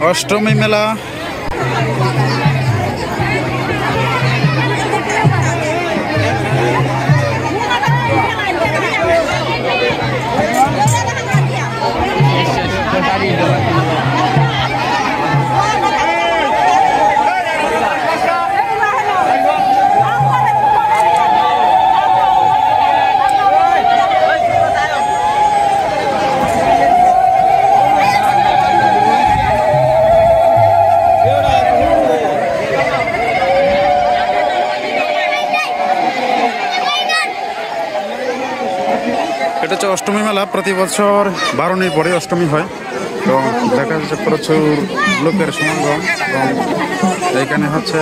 অষ্টমী মেলা। এটা হচ্ছে অষ্টমী মেলা। প্রতি বছর 12 পরে অষ্টমী হয় এবং দেখা যাচ্ছে প্রচুর লোকের সমাগম এবং এখানে হচ্ছে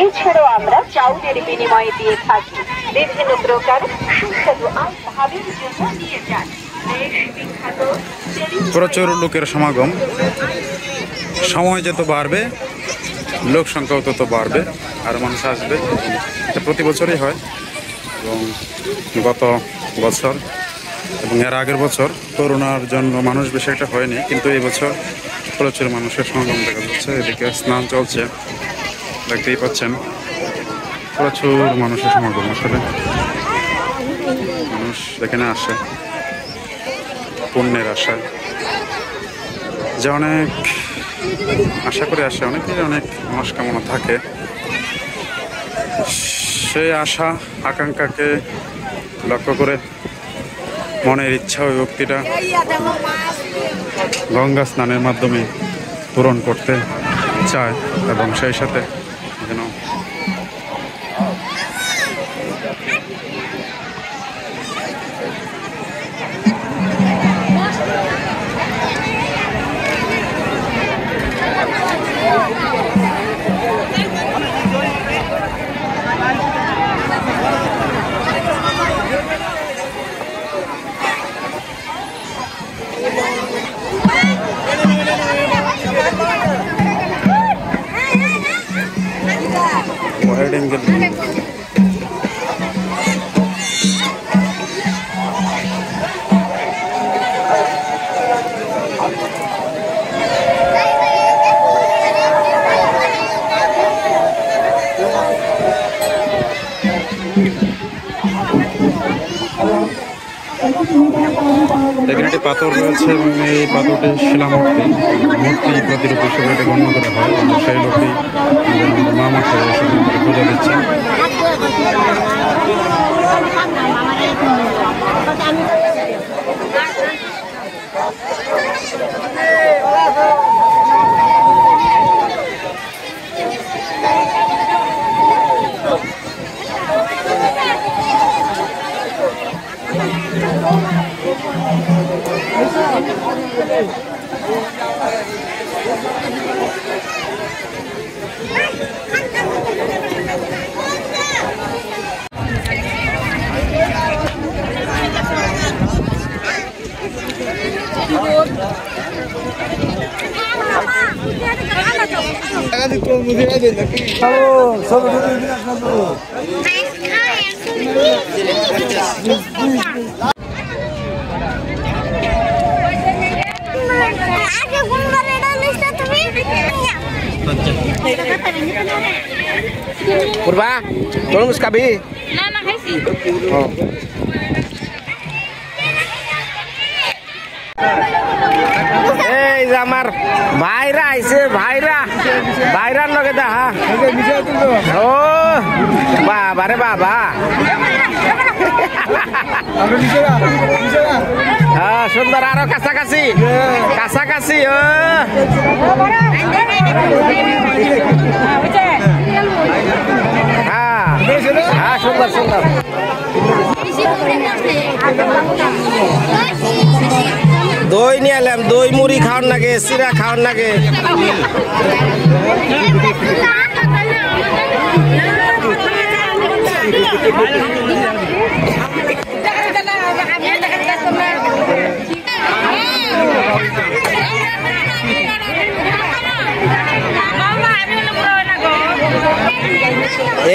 এছাড়াও আমরা চাউলের বিনিময়ে দিয়ে থাকি বিভিন্ন প্রকার সুস্বাদু ভাবের জন্য দিয়ে যান দেশ বিখ্যাত প্রচুর লোকের সমাগম। সময় যত বাড়বে লোক সংখ্যাও তত বাড়বে আর মানুষ আসবে। এটা প্রতি বছরই হয় এবং গত বছর এবং এর আগের বছর করোনার জন্য মানুষ বেশি একটা হয়নি, কিন্তু এই বছর প্রচুর মানুষের সমাগম দেখা যাচ্ছে। এদিকে স্নান চলছে, দেখতেই পাচ্ছেন প্রচুর মানুষের সমাগম। আসলে মানুষ এখানে আসে পুণ্যের আশায়, যে অনেক আশা করে আসে, অনেকের অনেক মনস্কামনা থাকে। সেই আশা আকাঙ্ক্ষাকে লক্ষ্য করে মনের ইচ্ছা ও ভক্তিটা গঙ্গা স্নানের মাধ্যমে পূরণ করতে চায় এবং সেই সাথে যেন wide angle এখানে একটি পাথর রয়েছে এবং এই পাথরটি শিলামূর্তি, মূর্তি প্রতিরূপ হিসেবে এটা গণ্য করা হয় এবং সেই লোকটি মা মাসে পূজা দিচ্ছে। Purba, tolong sekali. Nah, makasih. Oh. আমার ভাইরা আইছে ভাইরার লগে দেখা ও বাবা রে বাবা হ্যাঁ সুন্দর আরো কাছাকাছি ও হ্যাঁ সুন্দর দই নিয়ে এলাম দই মুড়ি খাওয়ার নাগে চিরা খাওয়ার নাগে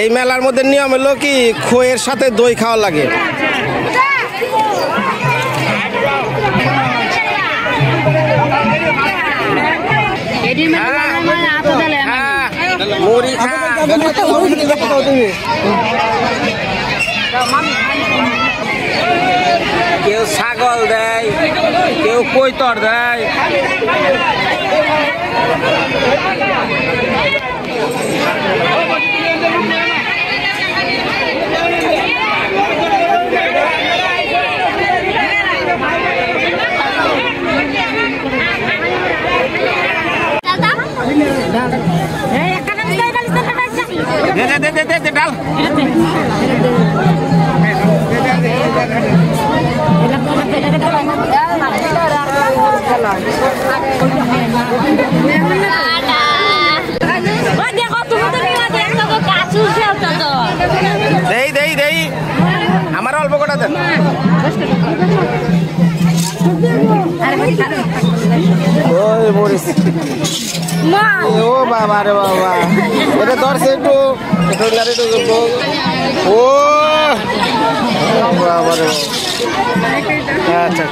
এই মেলার মধ্যে নিয়ম হলো কি খইয়ের সাথে দই খাওয়া লাগে মুড়ি কেউ ছাগল দেয় কেউ কৈতর দেয় দে ডাল দেই আমার অল্প কটা দেন ও বাবা রে বাবা এটা ধরছে একটু ও বাবা রে আচ্ছা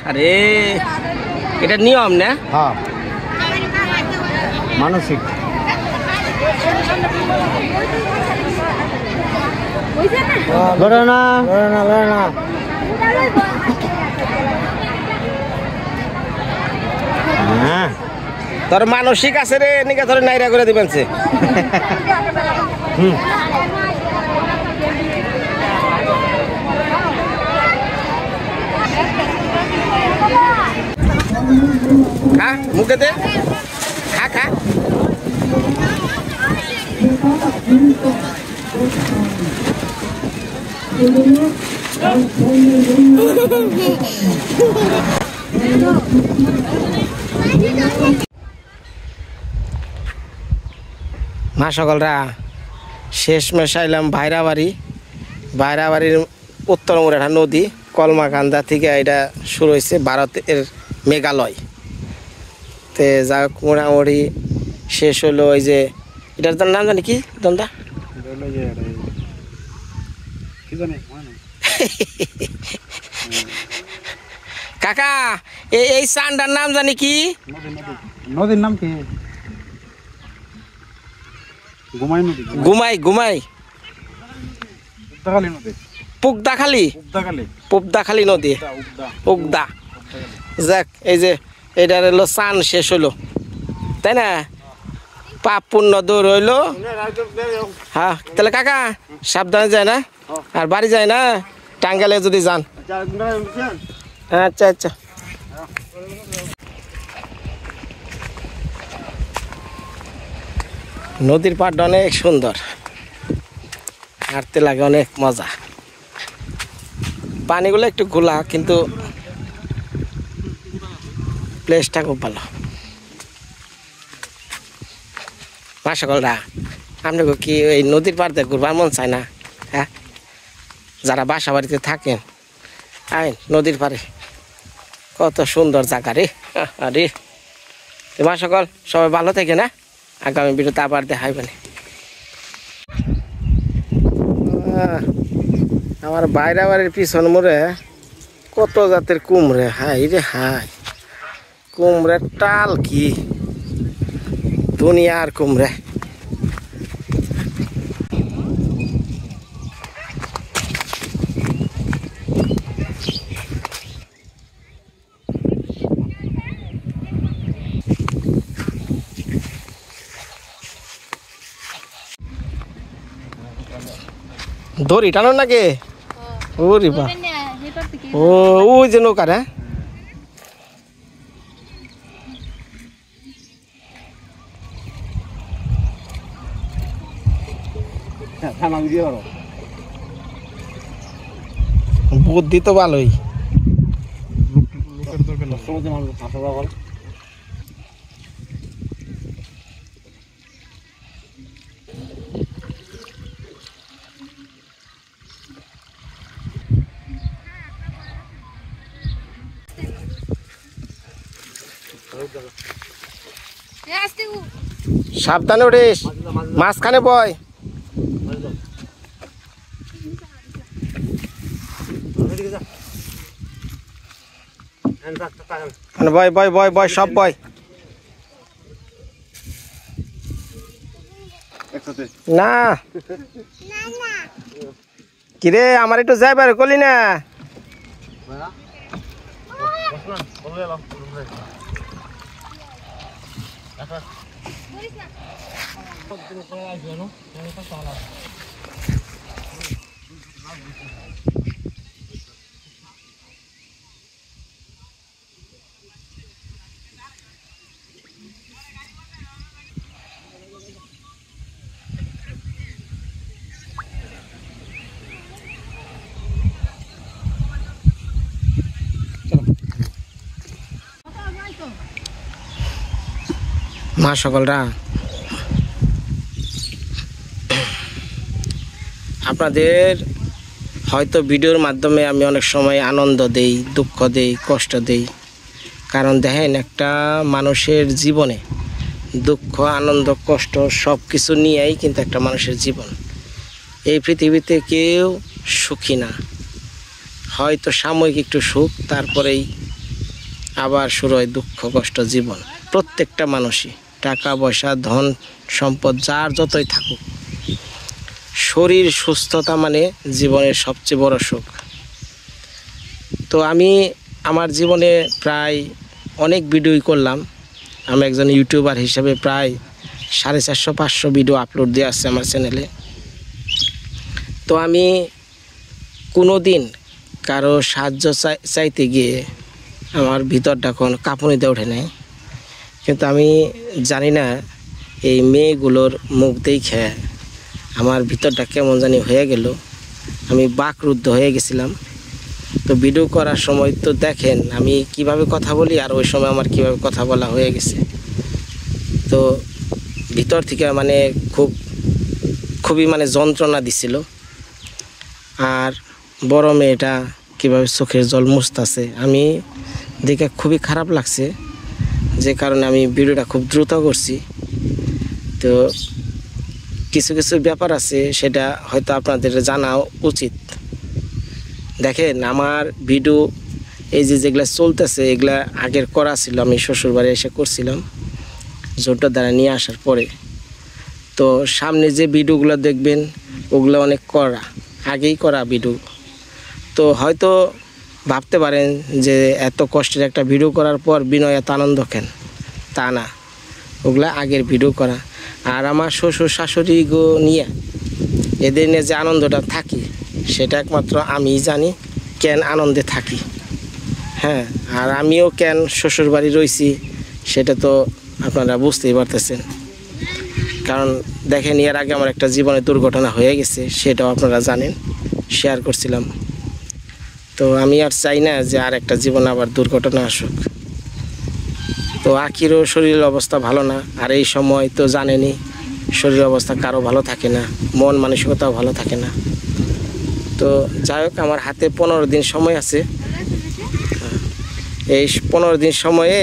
আরে এটা নিয়ম না হ্যাঁ মানসিক তোর মানসিক আছে রে নিকা তোর নাইরা করে দিবেন সে খা মুখে দে খা মা সকলরা শেষ মেশাইলাম ভাইরা বাড়ির উত্তর মুরাঠা নদী কলমাকান্দা থেকে এটা শুরু হয়েছে ভারতের মেঘালয় তে যা মোটামুটি শেষ হলো ওই যে এটার তার নাম জানি কি দন্দা কাকা এই সান্ডার নাম জানি কি নদীর নাম কি গুমাই গুমাই পুত্তখালী নদী পুগদাখালি পুবদাখালি নদী উগদা যাক এই যে এটার হলো চান শেষ হলো তাই না পাপ পুণ্য দূর হইলো হ্যাঁ তাহলে কাকা সাবধানে যায় না আর বাড়ি যায় না টাঙ্গালে যদি যান আচ্ছা আচ্ছা নদীর পাড়টা অনেক সুন্দর হাঁটতে লাগে অনেক মজা পানিগুলো একটু ঘোলা কিন্তু প্লেসটা খুব ভালো সকলরা আপনাকে কি এই নদীর পাড়তে ঘুরবার মন চায় না হ্যাঁ যারা বাসা বাড়িতে থাকেন আইন নদীর পাড়ে কত সুন্দর জায়গা রে আরে সকল সবাই ভালো থাকে না আগামী ভিডিওতে আবার দেখাইবেন আমার বাইরে বাড়ির পিছন মোড়ে কত জাতের কুমড়ে হাই রে হাই কুমড়ের টাল কি দুনিয়ার কুমড়ে দড়ি টানো নাকি ওরে বা ও ওই যে নৌকা রে বুদ্ধি তো ভালোই সাবধানে উঠিস মাঝখানে বয় বয় বয় বয় বয় সব বয় না কিরে আমার একটু যাইবার কলি না মা সকলরা আপনাদের হয়তো ভিডিওর মাধ্যমে আমি অনেক সময় আনন্দ দেই দুঃখ দেই কষ্ট দেই কারণ দেখেন একটা মানুষের জীবনে দুঃখ আনন্দ কষ্ট সব কিছু নিয়েই কিন্তু একটা মানুষের জীবন এই পৃথিবীতে কেউ সুখী না হয়তো সাময়িক একটু সুখ তারপরেই আবার শুরু হয় দুঃখ কষ্ট জীবন প্রত্যেকটা মানুষই টাকা পয়সা ধন সম্পদ যার যতই থাকুক শরীর সুস্থতা মানে জীবনের সবচেয়ে বড় সুখ তো আমি আমার জীবনে প্রায় অনেক ভিডিওই করলাম আমি একজন ইউটিউবার হিসেবে প্রায় 450-500 ভিডিও আপলোড দিয়ে আসছে আমার চ্যানেলে তো আমি কোনো দিন কারো সাহায্য চাইতে গিয়ে আমার ভিতরটা এখন কাঁপুনিতে ওঠে নাই কিন্তু আমি জানি না এই মেয়েগুলোর মুখ দেখে আমার ভিতরটা কেমন জানি হয়ে গেল আমি বাকরুদ্ধ হয়ে গেছিলাম তো ভিডিও করার সময় তো দেখেন আমি কিভাবে কথা বলি আর ওই সময় আমার কিভাবে কথা বলা হয়ে গেছে তো ভিতর থেকে মানে খুবই মানে যন্ত্রণা দিছিল আর বড় মেয়েটা কীভাবে চোখের জল মুছতেছে আমি দেখে খুবই খারাপ লাগছে যে কারণে আমি ভিডিওটা খুব দ্রুত করছি তো কিছু কিছু ব্যাপার আছে সেটা হয়তো আপনাদের জানা উচিত দেখেন আমার ভিডিও এই যেগুলা চলতেছে এগুলা আগের করা ছিল আমি শ্বশুরবাড়ি এসে করছিলাম জোরটা দ্বারা নিয়ে আসার পরে তো সামনে যে ভিডিওগুলো দেখবেন ওগুলো অনেক করা আগেই করা ভিডিও তো হয়তো ভাবতে পারেন যে এত কষ্টের একটা ভিডিও করার পর বিনয় এত আনন্দ কেন, তা না, ওগুলা আগের ভিডিও করা। আর আমার শ্বশুর শাশুড়ি গো নিয়ে এদের নিয়ে যে আনন্দটা থাকি সেটা একমাত্র আমিই জানি কেন আনন্দে থাকি। হ্যাঁ, আর আমিও কেন শ্বশুর বাড়ি রয়েছি সেটা তো আপনারা বুঝতেই পারতেছেন। কারণ দেখেন, এর আগে আমার একটা জীবনে দুর্ঘটনা হয়ে গেছে, সেটাও আপনারা জানেন, শেয়ার করছিলাম। তো আমি আর চাই না যে আর একটা জীবন আবার দুর্ঘটনা আসুক। তো আখিরও শরীরের অবস্থা ভালো না, আর এই সময় তো জানেনই শরীরের অবস্থা কারো ভালো থাকে না, মন মানসিকতাও ভালো থাকে না। তো যাই হোক, আমার হাতে 15 দিন সময় আছে। এই 15 দিন সময়ে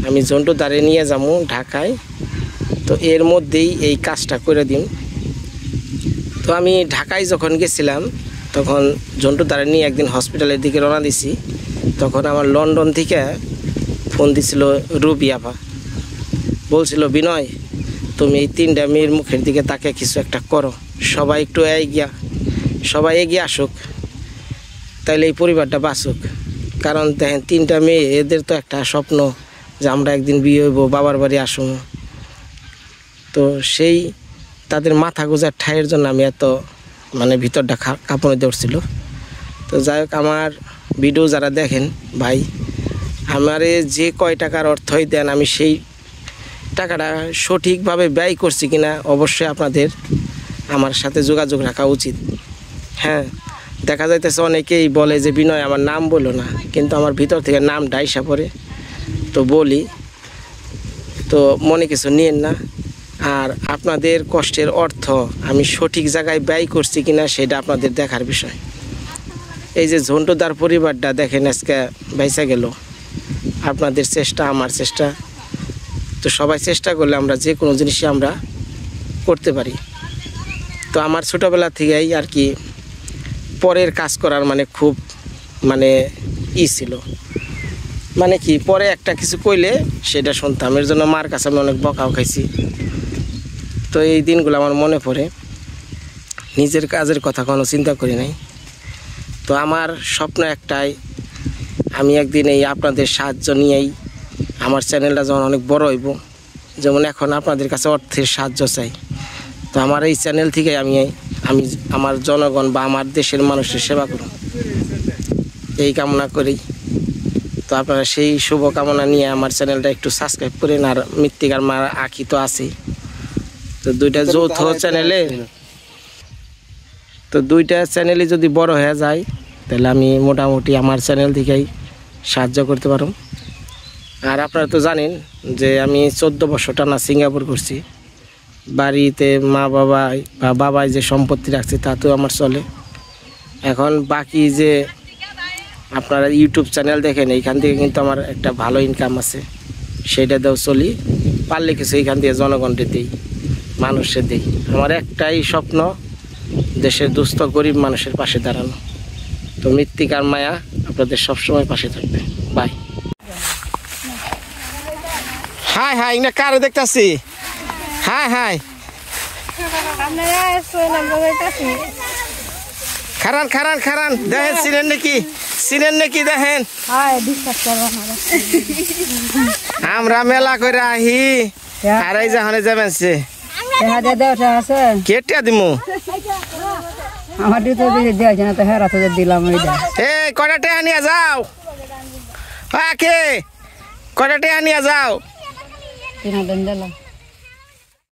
আমি জন্টু দাঁড়ে নিয়ে যাবো ঢাকায়। তো এর মধ্যেই এই কাজটা করে দিন। তো আমি ঢাকায় যখন গেছিলাম তখন জন্টু দাঁড়ে নিয়ে একদিন হসপিটালের দিকে রওনা দিছি। তখন আমার লন্ডন থেকে ফোন দিছিল রুবি আপা, বলছিল বিনয় তুমি এই 3টা মেয়ের মুখের দিকে তাকে কিছু একটা করো, সবাই একটু সবাই এগিয়ে আসুক, তাইলে এই পরিবারটা বাঁচুক। কারণ দেখেন 3টা মেয়ে, এদের তো একটা স্বপ্ন যে আমরা একদিন বিয়ে হইব, বাবার বাড়ি আসুন। তো সেই তাদের মাথা গোজার ঠাইয়ের জন্য আমি এত ভিতরটা কাঁপনে ধরছিল। তো যাই হোক, আমার ভিডিও যারা দেখেন ভাই, আমারে যে কয় টাকার অর্থই দেন, আমি সেই টাকাটা সঠিকভাবে ব্যয় করছি কিনা অবশ্যই আপনাদের আমার সাথে যোগাযোগ রাখা উচিত। হ্যাঁ, দেখা যাইতেছে অনেকেই বলে যে বিনয় আমার নাম বলো না, কিন্তু আমার ভিতর থেকে নাম ডাইসা পড়ে, তো বলি। তো মনে কিছু নিয়েন না। আর আপনাদের কষ্টের অর্থ আমি সঠিক জায়গায় ব্যয় করছি কিনা সেটা আপনাদের দেখার বিষয়। এই যে ঝন্টুদার পরিবারটা দেখেন আজকে বাইসা গেল, আপনাদের চেষ্টা, আমার চেষ্টা। তো সবাই চেষ্টা করলে আমরা যে কোনো জিনিসই আমরা করতে পারি। তো আমার ছোটোবেলা থেকেই আর কি পরের কাজ করার খুব ছিল, কি পরে একটা কিছু কইলে সেটা শুনতাম, এর জন্য মার কাছে আমি অনেক বকাও খাইছি। তো এই দিনগুলো আমার মনে পড়ে, নিজের কাজের কথা কোনো চিন্তা করি নাই। তো আমার স্বপ্ন একটাই, আমি একদিন এই আপনাদের সাহায্য নিয়েই আমার চ্যানেলটা যখন অনেক বড় হইব, যেমন এখন আপনাদের কাছে অর্থের সাহায্য চাই, তো আমার এই চ্যানেল থেকে আমি আমার জনগণ বা আমার দেশের মানুষের সেবা করব, এই কামনা করি। তো আপনারা সেই শুভকামনা নিয়ে আমার চ্যানেলটা একটু সাবস্ক্রাইব করেন। আর মৃত্তিকার মা আঁকি তো আছেই, তো 2টা যৌথ চ্যানেলে, তো 2টা চ্যানেলই যদি বড় হয়ে যায় তাহলে আমি মোটামুটি আমার চ্যানেল থেকেই সাহায্য করতে পারব। আর আপনারা তো জানেন যে আমি 14 বছর টানা সিঙ্গাপুর করছি, বাড়িতে মা বাবাই যে সম্পত্তি রাখছে তাতেও আমার চলে। এখন বাকি যে আপনারা ইউটিউব চ্যানেল দেখেন, এইখান থেকে কিন্তু আমার একটা ভালো ইনকাম আছে, সেইটা দিয়েও চলি, পারলে কিছু এইখান দিয়ে জনগণকে দিই, মানুষের দিই। আমার একটাই স্বপ্ন, দেশের দুস্থ গরিব মানুষের পাশে দাঁড়ানো। তো মৃত্তিকার মায়া আপনাদের সবসময় পাশে থাকবে। বাই। হাই হাই, না কারে দেখতাছি? হাই হাই, খারান খারান খারান, দেখেন চিনেন নাকি দেখেন। আমরা মেলা করে আহি, আর এই যখন যাবেন সে কেটে দিমু, আমার দিয়েছে না, তো হেরা তো দিলাম। এই কয়টা টেহা নিয়ে যাও, কে কয়টা টেহা নিয়ে যাও। 3,000 দিলাম।